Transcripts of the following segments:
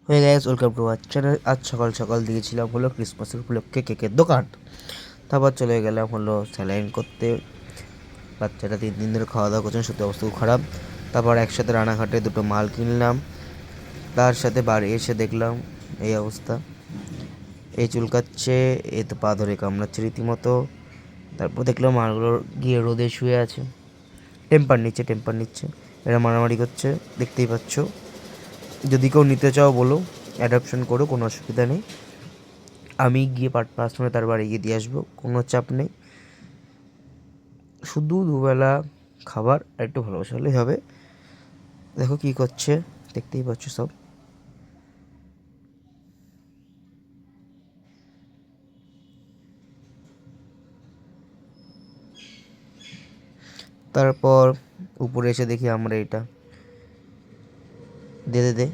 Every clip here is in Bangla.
হয়ে গেছে ওয়েলকাম টু আওয়ার চ্যানেল। আজ সকাল সকাল দিয়েছিলাম হলো ক্রিসমাসের উপলক্ষে কেকের দোকান। তারপর চলে গেলাম হলো স্যালাইন করতে। বাচ্চাটা 3 দিন ধরে খাওয়া দাওয়া করছেন, সত্যি অবস্থা খুব খারাপ। তারপর একসাথে রানাঘাটে দুটো মাল কিনলাম, তার সাথে বাড়ি এসে দেখলাম এই অবস্থা। এই চুলকাচ্ছে, এ তো পা ধরে কামড়াচ্ছে রীতিমতো। তারপর দেখলাম মালগুলো গিয়ে রোদে শুয়ে আছে, টেম্পার নিচ্ছে। এরা মারামারি করছে, দেখতেই পাচ্ছ। যদি কেউ নিতে চাও বলো, অ্যাডাপশন করো, কোনো অসুবিধা নেই। আমি গিয়ে পার্সোনালি তার বাড়ি গিয়ে দিয়ে আসবো, কোনো চাপ নেই। শুধু দুবেলা খাবার আর একটু ভালোবাসা হলেই হবে। দেখো কী করছে, দেখতেই পাচ্ছ সব। তারপর উপরে এসে দেখি আমরা এটা দে দে দে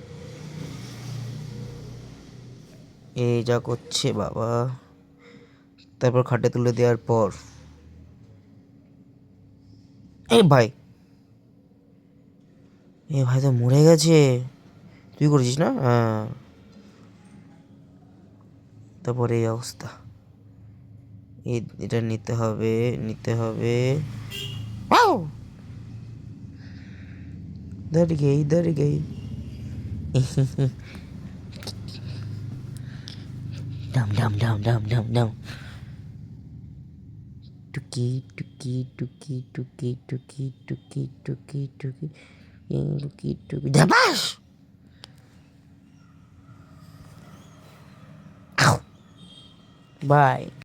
এই যা করছে বাবা। তারপর খাটে তুলে দেওয়ার পর এ ভাই, এ ভাই তো মরে গেছে। তুই করেছিস না? হ্যাঁ। তারপর এই অবস্থা, এটা নিতে হবে, নিতে হবে। ধর গেই ডাম ডাম ডাম ডাম ডাম ডাম। টুকি টুকি টুকি টুকি টুকি টুকি টুকি টুকি টুকি টুকি ধাপাস। বাই।